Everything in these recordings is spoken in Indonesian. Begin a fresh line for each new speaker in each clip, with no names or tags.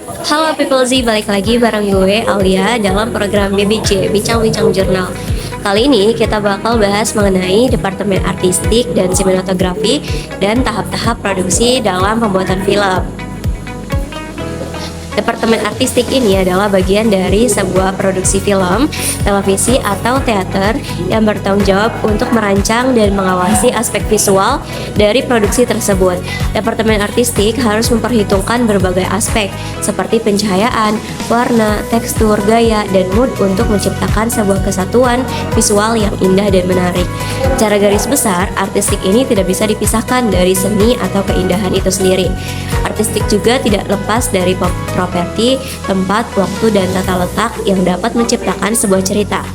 Halo People Z, balik lagi bareng gue Aulia dalam program BBJ, Bincang-Bincang Jurnal. Kali ini kita bakal bahas mengenai Departemen Artistik dan Sinematografi dan tahap-tahap produksi dalam pembuatan film. Departemen artistik ini adalah bagian dari sebuah produksi film, televisi, atau teater yang bertanggung jawab untuk merancang dan mengawasi aspek visual dari produksi tersebut. Departemen artistik harus memperhitungkan berbagai aspek seperti pencahayaan, warna, tekstur, gaya, dan mood untuk menciptakan sebuah kesatuan visual yang indah dan menarik. Secara garis besar, artistik ini tidak bisa dipisahkan dari seni atau keindahan itu sendiri. Artistik juga tidak lepas dari properti, tempat, waktu, dan tata letak yang dapat menciptakan sebuah cerita.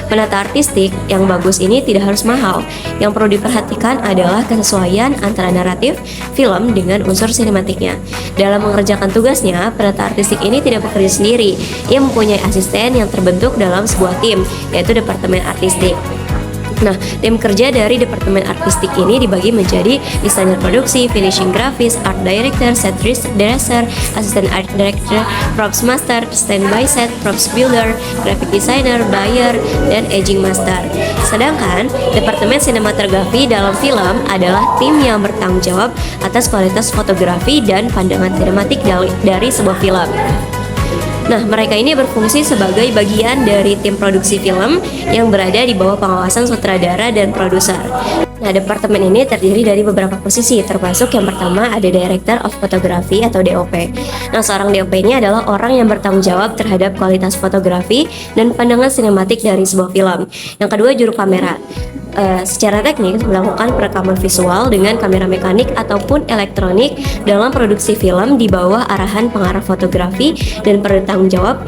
Menata artistik yang bagus ini tidak harus mahal. Yang perlu diperhatikan adalah kesesuaian antara naratif film dengan unsur sinematiknya. Dalam mengerjakan tugasnya, penata artistik ini tidak bekerja sendiri. Ia mempunyai asisten yang terbentuk dalam sebuah tim, yaitu Departemen Artistik. Nah, tim kerja dari Departemen Artistik ini dibagi menjadi desainer produksi, finishing grafis, art director, set dresser, asisten art director, props master, standby set, props builder, graphic designer, buyer, dan aging master. Sedangkan Departemen Sinematografi dalam film adalah tim yang bertanggung jawab atas kualitas fotografi dan pandangan sinematik dari sebuah film. Nah, mereka ini berfungsi sebagai bagian dari tim produksi film yang berada di bawah pengawasan sutradara dan produser. Nah, departemen ini terdiri dari beberapa posisi, termasuk yang pertama ada Director of Photography atau DOP. Nah, seorang DOP ini adalah orang yang bertanggung jawab terhadap kualitas fotografi dan pandangan sinematik dari sebuah film. Yang kedua, juru kamera. Secara teknis melakukan perekaman visual dengan kamera mekanik ataupun elektronik dalam produksi film di bawah arahan pengarah fotografi dan bertanggung jawab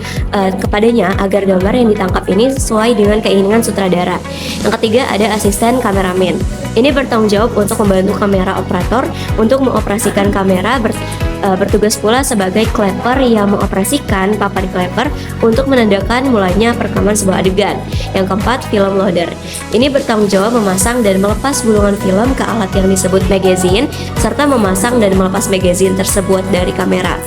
kepadanya agar gambar yang ditangkap ini sesuai dengan keinginan sutradara. Yang ketiga ada asisten kameramen. Ini bertanggung jawab untuk membantu kamera operator untuk mengoperasikan kamera, bertugas pula sebagai clapper yang mengoperasikan papan clapper untuk menandakan mulainya perekaman sebuah adegan. Yang keempat, film loader. Ini bertanggung jawab memasang dan melepas gulungan film ke alat yang disebut magazine, serta memasang dan melepas magazine tersebut dari kamera.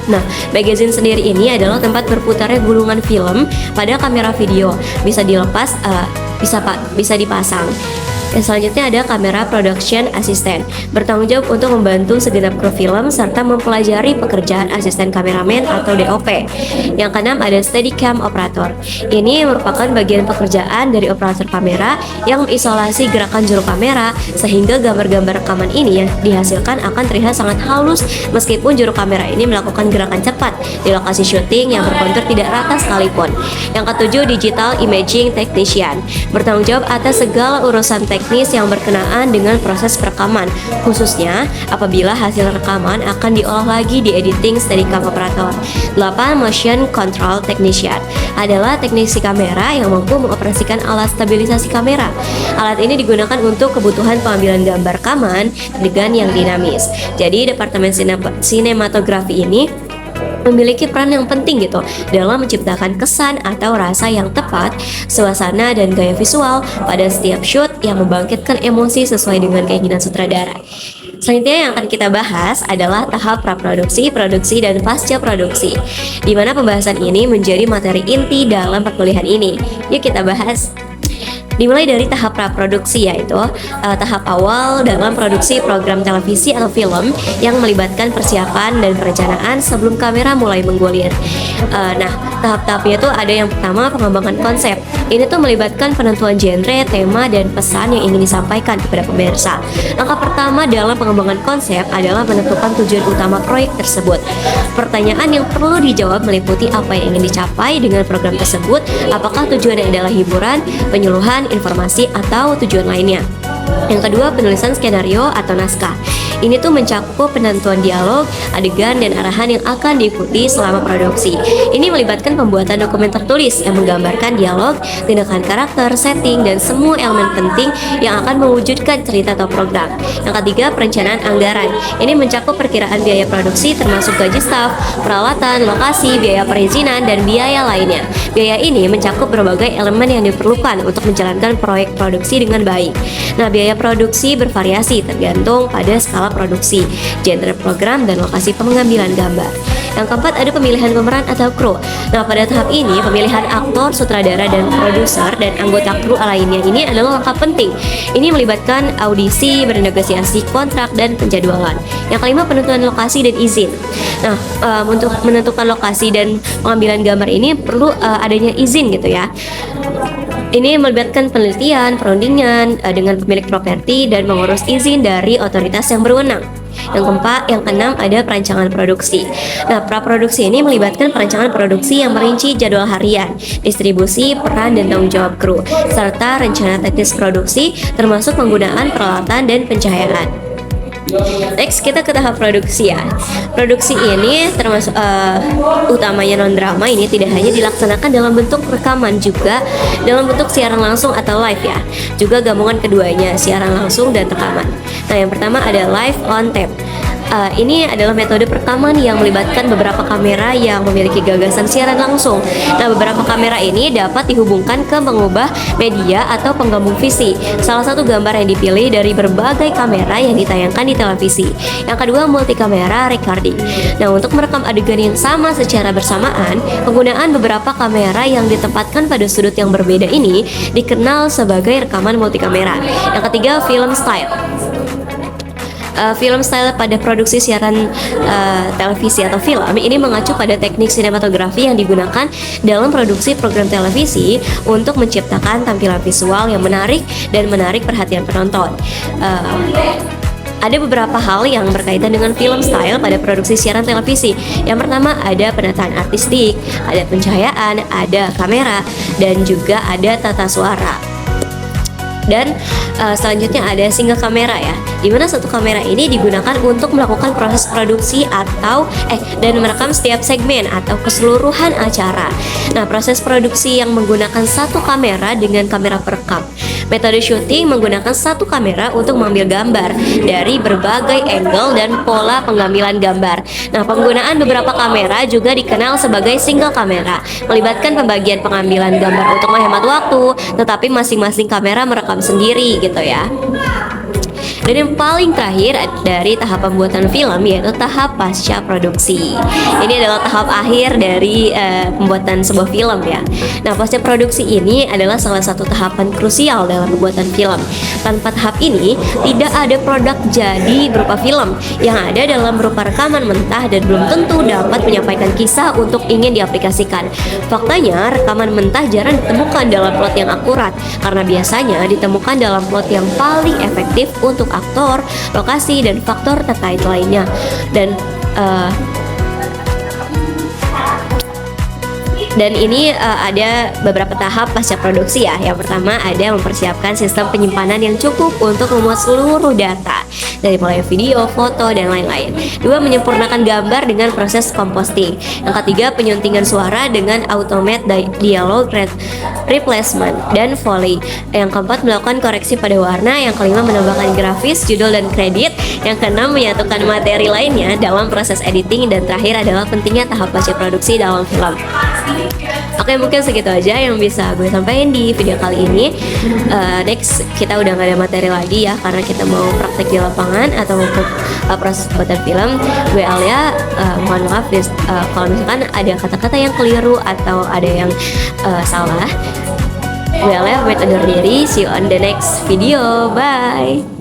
Nah, magazine sendiri ini adalah tempat berputarnya gulungan film pada kamera video. Bisa dilepas, bisa dipasang. Dan selanjutnya ada kamera production assistant, bertanggung jawab untuk membantu segenap kru film serta mempelajari pekerjaan asisten kameramen atau DOP. Yang keenam ada steadicam operator. Ini merupakan bagian pekerjaan dari operator kamera yang mengisolasi gerakan juru kamera sehingga gambar-gambar rekaman ini yang dihasilkan akan terlihat sangat halus meskipun juru kamera ini melakukan gerakan cepat di lokasi syuting yang berkontur tidak rata sekalipun. Yang ketujuh, digital imaging technician, bertanggung jawab atas segala urusan teknis yang berkenaan dengan proses perekaman, khususnya apabila hasil rekaman akan diolah lagi di editing steadicam operator. 8. Motion control technician adalah teknisi kamera yang mampu mengoperasikan alat stabilisasi kamera. Alat ini digunakan untuk kebutuhan pengambilan gambar rekaman adegan yang dinamis. Jadi Departemen Sinematografi ini memiliki peran yang penting gitu dalam menciptakan kesan atau rasa yang tepat, suasana dan gaya visual pada setiap shoot yang membangkitkan emosi sesuai dengan keinginan sutradara. Selanjutnya yang akan kita bahas adalah tahap praproduksi, produksi, dan pasca produksi, di mana pembahasan ini menjadi materi inti dalam perkuliahan ini. Yuk kita bahas. Dimulai dari tahap praproduksi, yaitu tahap awal dalam produksi program televisi atau film yang melibatkan persiapan dan perencanaan sebelum kamera mulai menggulir. Nah, tahap-tahapnya itu ada yang pertama, pengembangan konsep. Ini tuh melibatkan penentuan genre, tema, dan pesan yang ingin disampaikan kepada pemirsa. Langkah pertama dalam pengembangan konsep adalah menentukan tujuan utama proyek tersebut. Pertanyaan yang perlu dijawab meliputi apa yang ingin dicapai dengan program tersebut, apakah tujuannya adalah hiburan, penyuluhan, informasi, atau tujuan lainnya. Yang kedua, penulisan skenario atau naskah. Ini tuh mencakup penentuan dialog, adegan, dan arahan yang akan diikuti selama produksi. Ini melibatkan pembuatan dokumen tertulis yang menggambarkan dialog, tindakan karakter, setting, dan semua elemen penting yang akan mewujudkan cerita atau program. Yang ketiga, perencanaan anggaran. Ini mencakup perkiraan biaya produksi termasuk gaji staf, peralatan, lokasi, biaya perizinan, dan biaya lainnya. Biaya ini mencakup berbagai elemen yang diperlukan untuk menjalankan proyek produksi dengan baik. Nah, biaya produksi bervariasi tergantung pada skala produksi, genre program, dan lokasi pengambilan gambar. Yang keempat ada pemilihan pemeran atau kru. Nah, pada tahap ini pemilihan aktor, sutradara, dan produser dan anggota kru lainnya ini adalah langkah penting. Ini melibatkan audisi, bernegosiasi kontrak, dan penjadwalan. Yang kelima, penentuan lokasi dan izin. Nah, untuk menentukan lokasi dan pengambilan gambar ini perlu adanya izin gitu ya. Ini melibatkan penelitian, perundingan dengan pemilik properti dan mengurus izin dari otoritas yang berwenang. Yang keenam ada perancangan produksi. Nah, praproduksi ini melibatkan perancangan produksi yang merinci jadwal harian, distribusi, peran dan tanggung jawab kru, serta rencana teknis produksi termasuk penggunaan peralatan dan pencahayaan. Next kita ke tahap produksi ya. Produksi ini termasuk utamanya non-drama ini tidak hanya dilaksanakan dalam bentuk rekaman, juga dalam bentuk siaran langsung atau live ya. Juga gabungan keduanya, siaran langsung dan rekaman. Nah, yang pertama ada live on tape. Ini adalah metode perekaman yang melibatkan beberapa kamera yang memiliki gagasan siaran langsung. Nah, beberapa kamera ini dapat dihubungkan ke pengubah media atau penggabung visi. Salah satu gambar yang dipilih dari berbagai kamera yang ditayangkan di televisi. Yang kedua, multi-kamera recording. Nah, untuk merekam adegan yang sama secara bersamaan, penggunaan beberapa kamera yang ditempatkan pada sudut yang berbeda ini dikenal sebagai rekaman multikamera. Yang ketiga, film style. Film style pada produksi siaran televisi atau film ini mengacu pada teknik sinematografi yang digunakan dalam produksi program televisi untuk menciptakan tampilan visual yang menarik dan menarik perhatian penonton. Ada beberapa hal yang berkaitan dengan film style pada produksi siaran televisi. Yang pertama ada penataan artistik, ada pencahayaan, ada kamera, dan juga ada tata suara. Dan selanjutnya ada single kamera ya, dimana satu kamera ini digunakan untuk melakukan proses produksi atau dan merekam setiap segmen atau keseluruhan acara. Nah, proses produksi yang menggunakan satu kamera dengan kamera perekam. Metode syuting menggunakan satu kamera untuk mengambil gambar dari berbagai angle dan pola pengambilan gambar. Nah, penggunaan beberapa kamera juga dikenal sebagai single kamera, melibatkan pembagian pengambilan gambar untuk menghemat waktu, tetapi masing-masing kamera merekam sendiri gitu ya. Dan yang paling terakhir dari tahap pembuatan film yaitu tahap pasca produksi. Ini adalah tahap akhir dari pembuatan sebuah film ya. Nah, pasca produksi ini adalah salah satu tahapan krusial dalam pembuatan film. Tanpa tahap ini tidak ada produk jadi berupa film. Yang ada dalam berupa rekaman mentah dan belum tentu dapat menyampaikan kisah untuk ingin diaplikasikan. Faktanya rekaman mentah jarang ditemukan dalam plot yang akurat, karena biasanya ditemukan dalam plot yang paling efektif untuk aktor, lokasi, dan faktor terkait lainnya. Dan ini ada beberapa tahap pasca produksi ya. Yang pertama ada mempersiapkan sistem penyimpanan yang cukup untuk memuat seluruh data, dari mulai video, foto, dan lain-lain. Dua, menyempurnakan gambar dengan proses composting. Yang ketiga, penyuntingan suara dengan automate dialog replacement dan foley. Yang keempat, melakukan koreksi pada warna. Yang kelima, menambahkan grafis, judul, dan kredit. Yang keenam, menyatukan materi lainnya dalam proses editing. Dan terakhir adalah pentingnya tahap pasca produksi dalam film. Oke, mungkin segitu aja yang bisa gue sampaikan di video kali ini. Next, kita udah gak ada materi lagi ya, karena kita mau praktek di lapangan atau untuk proses pembuatan film. Gue Alia, mohon maaf kalau misalkan ada kata-kata yang keliru atau ada yang salah. Gue Alia pamit undur diri. See you on the next video. Bye.